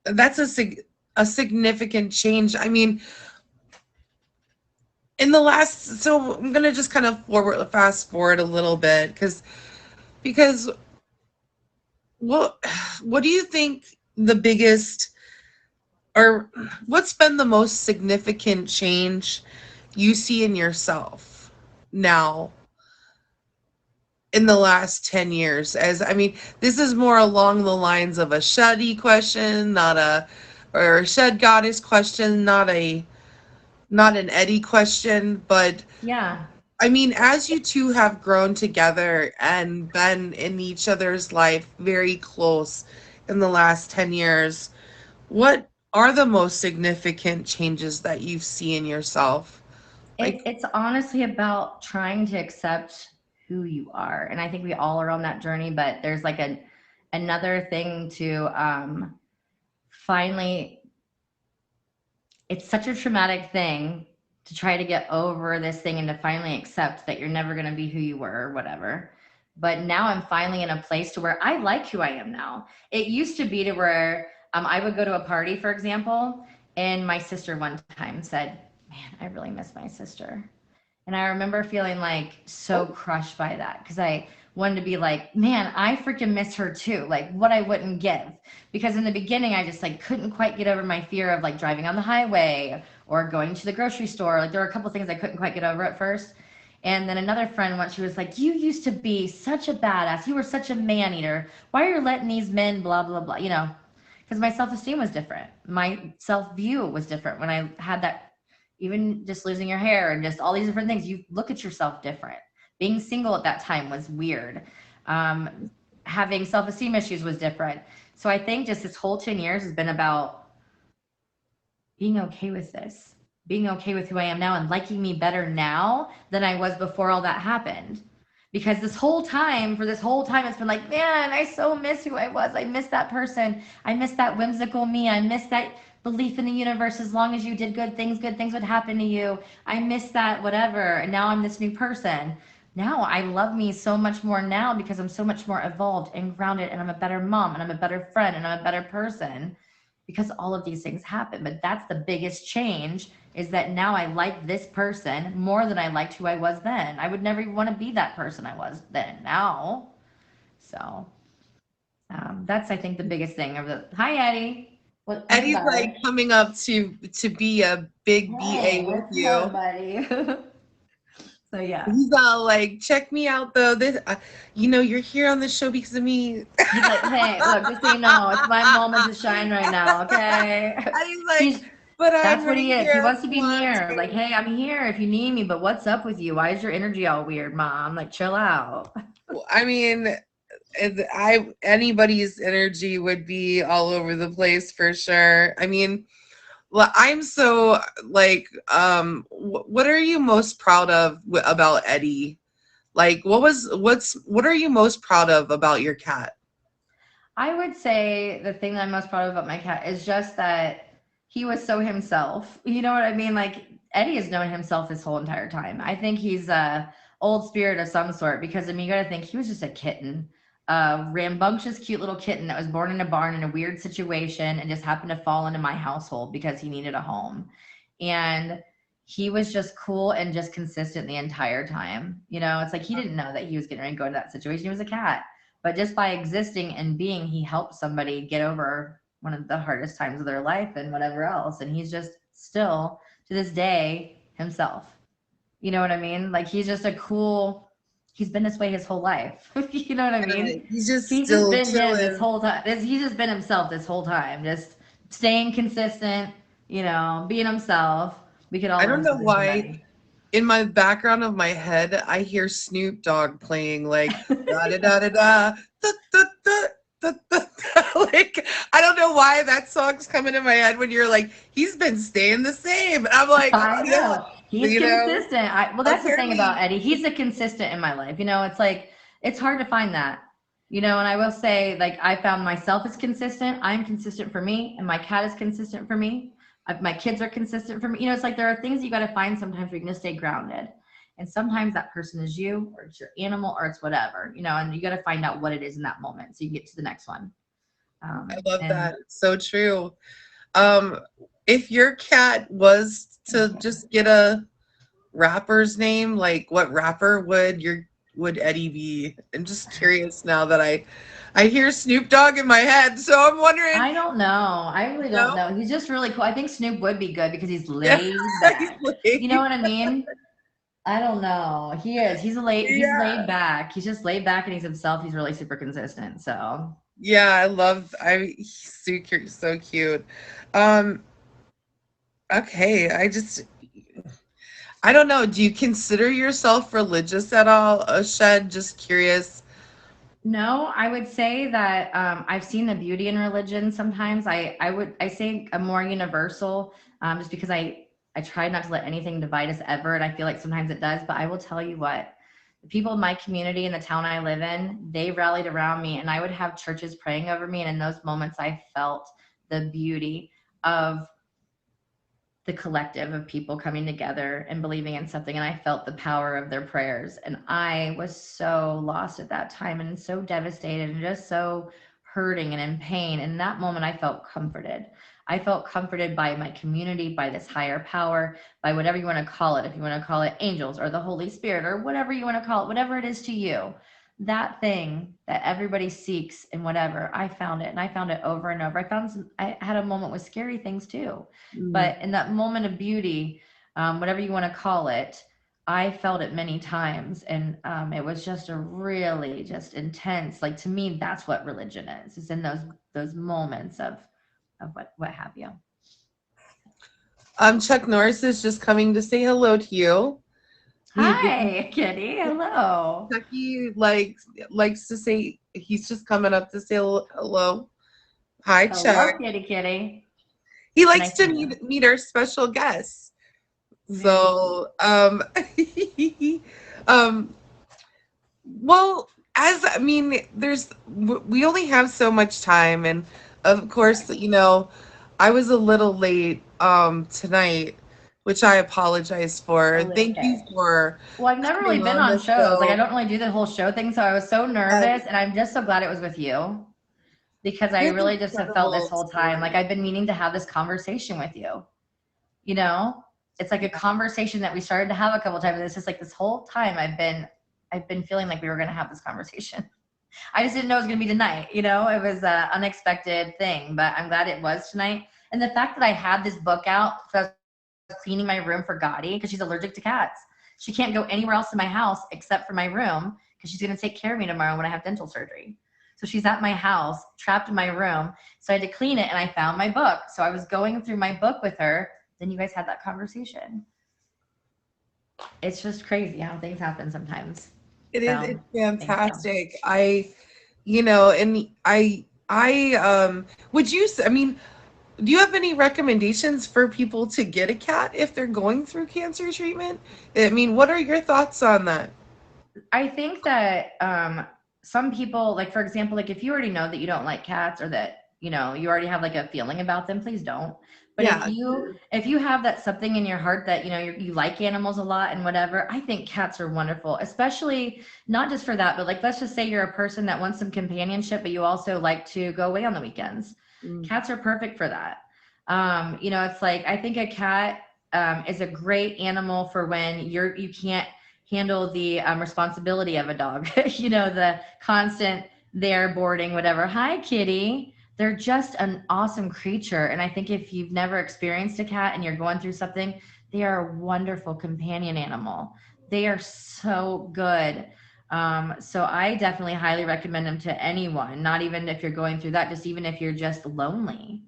that's a significant change. I mean, in the last, so I'm gonna just kind of fast forward a little bit because what what do you think the biggest or what's been the most significant change you see in yourself now in the last 10 years? As I mean, this is more along the lines of a Shuddy question, not a or a Shed Goddess question, not an Eddie question, but Yeah. I mean, as you two have grown together and been in each other's life very close in the last 10 years, what are the most significant changes that you've seen in yourself? Like, It's honestly about trying to accept who you are. And I think we all are on that journey, but there's like another thing to finally, it's such a traumatic thing to try to get over this thing and to finally accept that you're never going to be who you were or whatever. But now I'm finally in a place to where I like who I am now. It used to be to where I would go to a party, for example, and my sister one time said, man, I really miss my sister. And I remember feeling like so oh, crushed by that because I wanted to be like, man, I freaking miss her too. Like what I wouldn't give. Because in the beginning, I just like couldn't quite get over my fear of like driving on the highway or going to the grocery store. Like there were a couple things I couldn't quite get over at first. And then another friend once she was like, you used to be such a badass. You were such a man eater. Why are you letting these men blah blah blah? Because my self esteem was different. My self view was different when I had that, even just losing your hair and just all these different things. You look at yourself different. Being single at that time was weird. Having self esteem issues was different. So I think just this whole 10 years has been about being okay with this, being okay with who I am now and liking me better now than I was before all that happened. Because for this whole time, it's been like, man, I so miss who I was. I miss that person. I miss that whimsical me. I miss that belief in the universe. As long as you did good things would happen to you. I miss that, whatever. And now I'm this new person. Now I love me so much more now because I'm so much more evolved and grounded, and I'm a better mom, and I'm a better friend, and I'm a better person because all of these things happen. But that's the biggest change, is that now I like this person more than I liked who I was then. I would never even want to be that person I was then now. So that's, I think, the biggest thing of the, hi Eddie. What's Eddie's like better? coming up to be a big BA Hey, with what's up, you. buddy? So yeah. He's all like, check me out though. You're here on the show because of me. He's like, hey, look, just so you know, it's my moment to shine right now, okay? And he's like, He's but I'm That's what right he is. He here if wants to you be want near. Like, to. hey, I'm here if you need me, but what's up with you? Why is your energy all weird, mom? Like, chill out. I mean, I anybody's energy would be all over the place for sure. I mean, well, I'm so like, what are you most proud of about Eddie? Like, what are you most proud of about your cat? I would say the thing that I'm most proud of about my cat is just that. he was so himself. You know what I mean? Like Eddie has known himself his whole entire time. I think he's a old spirit of some sort because I mean you got to think he was just a kitten, a rambunctious, cute little kitten that was born in a barn in a weird situation and just happened to fall into my household because he needed a home, and he was just cool and just consistent the entire time. You know, it's like he didn't know that he was getting ready to go into that situation. He was a cat, but just by existing and being, he helped somebody get over one of the hardest times of their life and whatever else. And he's just still to this day himself. You know what I mean? Like he's just a cool, he's been this way his whole life. You know what I mean? He's just He's just still been him this chilling. whole time. He's just been himself this whole time, just staying consistent, you know, being himself. We could all I learn don't know something from why. Eddie. In my background of my head, I hear Snoop Dogg playing like da da da da da da da da da da. Like I don't know why that song's coming in my head when you're like, he's been staying the same. And I'm like, I oh yeah, know. He's you know. consistent. Well, that's the thing about Apparently, Eddie. He's a consistent in my life. You know, it's like it's hard to find that. You know, and I will say, like, I found myself as consistent. I'm consistent for me, and my cat is consistent for me. My kids are consistent for me. You know, it's like there are things you got to find sometimes where you're going to stay grounded. And sometimes that person is you, or it's your animal, or it's whatever, you know, and you got to find out what it is in that moment so you can get to the next one. I love And that. It's so true. Um, if your cat was to just get a rapper's name, like what rapper would Eddie be? I'm just curious now that I hear Snoop Dogg in my head, so I'm wondering, I don't know. I really don't no, know. He's just really cool. I think Snoop would be good because he's yeah, laid he's back. You know like, what I mean? I don't know. He is. He's yeah, laid back. He's just laid back and he's himself. He's really super consistent. So yeah, he's so cute. Um, okay, I don't know. Do you consider yourself religious at all, Shed? Just curious. no, I would say that I've seen the beauty in religion. Sometimes I say a more universal, just because I try not to let anything divide us ever, and I feel like sometimes it does. But I will tell you what, the people in my community in the town I live in, they rallied around me, and I would have churches praying over me, and in those moments, I felt the beauty of the collective of people coming together and believing in something, and I felt the power of their prayers, and I was so lost at that time and so devastated and just so hurting and in pain. And in that moment I felt comforted. I felt comforted by my community, by this higher power, by whatever you want to call it, if you want to call it angels or the Holy Spirit or whatever you want to call it, whatever it is to you, that thing that everybody seeks and whatever, I found it, and I found it over and over. I had a moment with scary things too, Mm. but in that moment of beauty, whatever you want to call it, I felt it many times, and it was just a really just intense. Like to me, that's what religion is. It's in those moments of what have you. Chuck Norris is just coming to say hello to you. He Hi, Kitty. Hello. Chucky likes to say he's just coming up to say hello. Hi, Hello, Chuck. Kitty. Kitty. He likes Nice to to meet you. meet our special guests. Very So, um, well, as I mean, we only have so much time, and of course, I was a little late tonight, which I apologize for. totally Thank you okay. for Well, I've never really coming been on on the shows. Like I show. don't really do the whole show thing, so I was so Uh, nervous, and I'm just so glad it was with you because I you have really just have felt this incredible whole time like stories. I've been meaning to have this conversation with you. You know, it's like a conversation that we started to have a couple times. And it's just like this whole time I've been feeling like we were going to have this conversation. I just didn't know it was going to be tonight. You know, it was an unexpected thing, but I'm glad it was tonight. And the fact that I had this book out, so I was cleaning my room for Gotti because she's allergic to cats. She can't go anywhere else in my house except for my room because she's going to take care of me tomorrow when I have dental surgery. So she's at my house, trapped in my room. So I had to clean it, and I found my book. So I was going through my book with her. Then you guys had that conversation. It's just crazy how things happen sometimes. It's So thank you. fantastic. And would I mean, do you have any recommendations for people to get a cat if they're going through cancer treatment? I mean, what are your thoughts on that? I think that some people, like for example, like if you already know that you don't like cats or that you already have like a feeling about them, please don't. But if Yeah. you have that something in your heart that you like animals a lot and whatever, I think cats are wonderful, especially not just for that, but like let's just say you're a person that wants some companionship, but you also like to go away on the weekends. Mm. Cats are perfect for that. It's like I think a cat is a great animal for when you can't handle the responsibility of a dog. The constant there boarding, whatever. Hi, kitty. They're just an awesome creature. And I think if you've never experienced a cat and you're going through something, they are a wonderful companion animal. They are so good. So I definitely highly recommend them to anyone, not even if you're going through that, just even if you're just lonely.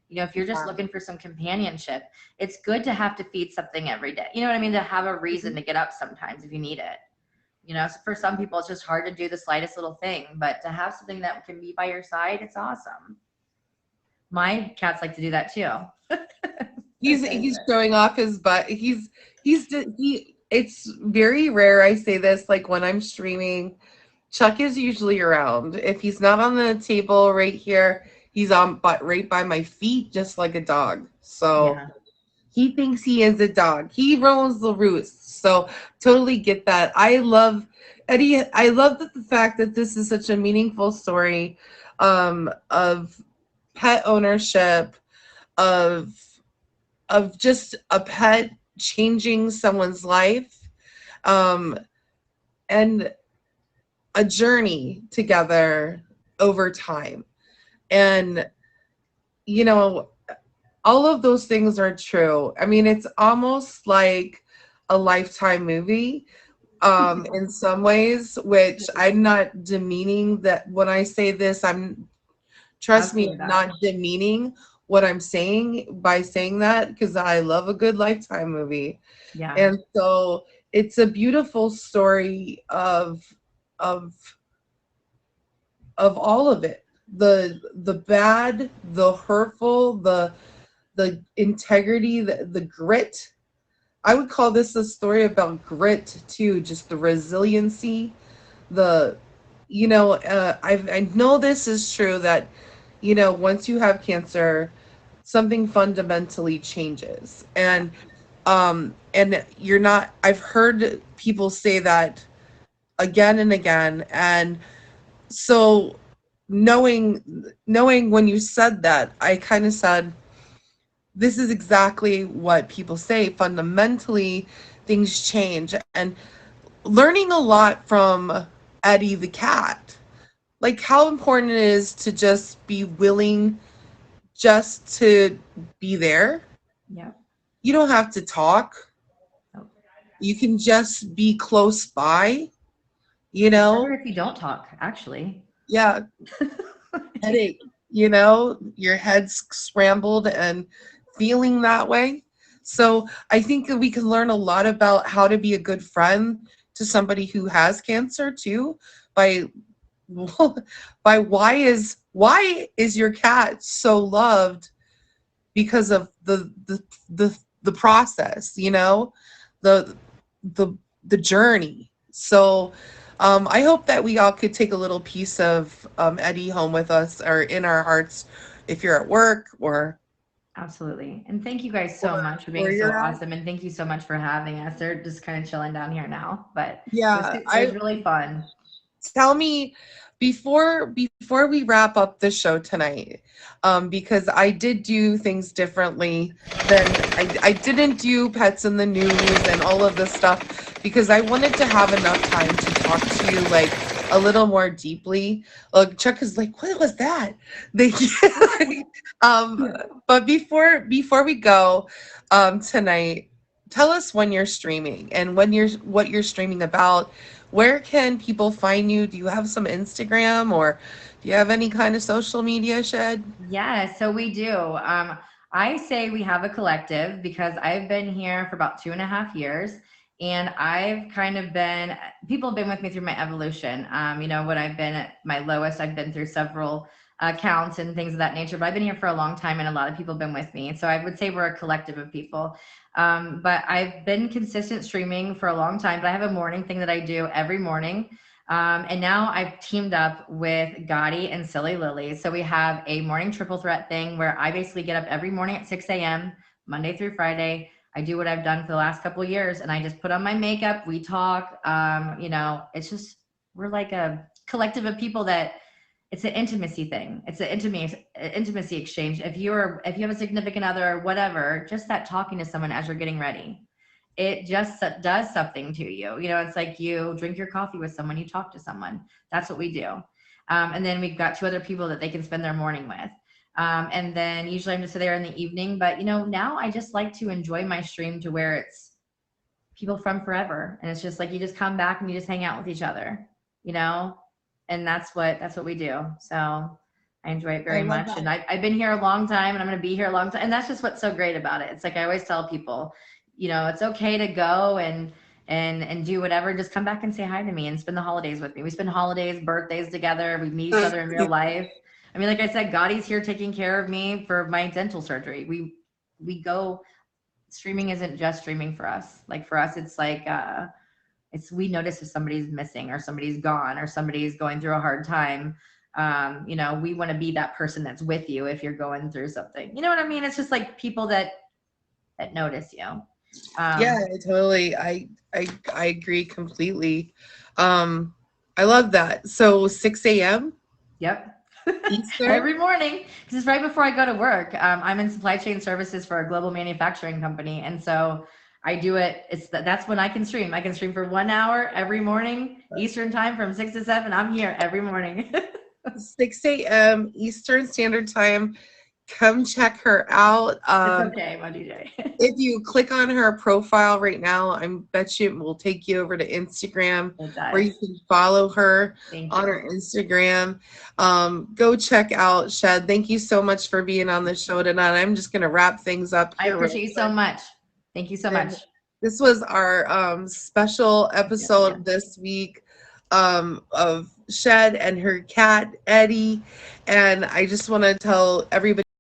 If you're just Yeah. looking for some companionship, it's good to have to feed something every day. You know what I mean? To have a reason Mhm. to get up sometimes if you need it. So for some people, it's just hard to do the slightest little thing, but to have something that can be by your side, it's awesome. My cats like to do that too. He's showing off his butt. He it's very rare I say this, like when I'm streaming, Chuck is usually around. If he's not on the table right here, he's on but right by my feet just like a dog. So Yeah, he thinks he is a dog. He rolls the roost. So totally get that. I love Eddie. I love the fact that this is such a meaningful story of pet ownership, of just a pet changing someone's life, um, and a journey together over time. And you know, all of those things are true. I mean, it's almost like a lifetime movie in some ways, which I'm not demeaning that when I say this, trust me, absolutely I'm not. not demeaning what I'm saying by saying that because I love a good lifetime movie. Yeah, And so it's a beautiful story of all of it. The bad, the hurtful, the integrity, the grit. I would call this a story about grit too, just the resiliency, the I know this is true that once you have cancer, something fundamentally changes. yeah, And you're not I've heard people say that again and again. And so knowing when you said that, I kind of said this is exactly what people say. Fundamentally, things change. And learning a lot from Eddie the cat, like how important it is to just be willing just to be there. yeah. You don't have to talk. Oh. You can just be close by, you It's better know? if you don't talk, actually. Yeah, headache, your head's scrambled and feeling that way. So I think that we can learn a lot about how to be a good friend to somebody who has cancer too by by why is your cat so loved because of the process, the the the journey. So I hope that we all could take a little piece of Eddie home with us or in our hearts if you're at work Absolutely. And thank you guys or so much for being where so you're at. awesome. And thank you so much for having us. They're just kind of chilling down here now, but Yeah, it was really fun. tell me before we wrap up the show tonight, because I did do things differently than I didn't do pets in the news and all of this stuff because I wanted to have enough time to talk to you like a little more deeply. Like Chuck is like, what was that? They, um, but before we go tonight, tell us when you're streaming and what you're streaming about. Where can people find you? Do you have some Instagram or do you have any kind of social media shed? Yeah, so we do. I say we have a collective because I've been here for about 2.5 years, and I've kind of been, people have been with me through my evolution. When I've been at my lowest, I've been through several accounts and things of that nature, but I've been here for a long time, and a lot of people have been with me. So I would say we're a collective of people. But I've been consistent streaming for a long time, but I have a morning thing that I do every morning. And now I've teamed up with Gotti and Silly Lily. So we have a morning triple threat thing where I basically get up every morning at 6 a.m., Monday through Friday. I do what I've done for the last couple of years, and I just put on my makeup. We talk. It's just, we're like a collective of people that, it's an intimacy thing. It's an intimacy exchange. If you have a significant other or whatever, just that talking to someone as you're getting ready, it just does something to you. It's like you drink your coffee with someone, you talk to someone. That's what we do. And then we've got two other people that they can spend their morning with. And then usually I'm just there in the evening. But now I just like to enjoy my stream to where it's people from forever, and it's just like you just come back and you just hang out with each other, you know, and that's what we do. So I enjoy it I very love much, that. and I've been here a long time, and I'm going to be here a long time, and that's just what's so great about it. It's like I always tell people, it's okay to go and do whatever. Just come back and say hi to me and spend the holidays with me. We spend holidays, birthdays together. We meet each other in real life. I mean, like I said, Gotti's here taking care of me for my dental surgery. We go, streaming isn't just streaming for us. Like for us, it's like we notice if somebody's missing or somebody's gone or somebody's going through a hard time. We want to be that person that's with you if you're going through something. You know what I mean? It's just like people that notice you. Yeah, totally. I agree completely. I love that. So 6 a.m. Yep. Eastern. Every morning, because it's right before I go to work. I'm in supply chain services for a global manufacturing company, and so I do it. That's when I can stream. I can stream for 1 hour every morning, Eastern time, from 6 to 7. I'm here every morning. 6 a.m. Eastern Standard Time. Come check her out. It's okay, my DJ. If you click on her profile right now, I bet you it will take you over to Instagram It where you does. can follow her Thank on you. her Instagram. Go check out Shed. Thank you so much for being on the show tonight. I'm just going to wrap things up I here real appreciate you so quick. much. Thank you so And much. this was our special episode Yeah. this week of Shed and her cat, Eddie. And I just want to tell everybody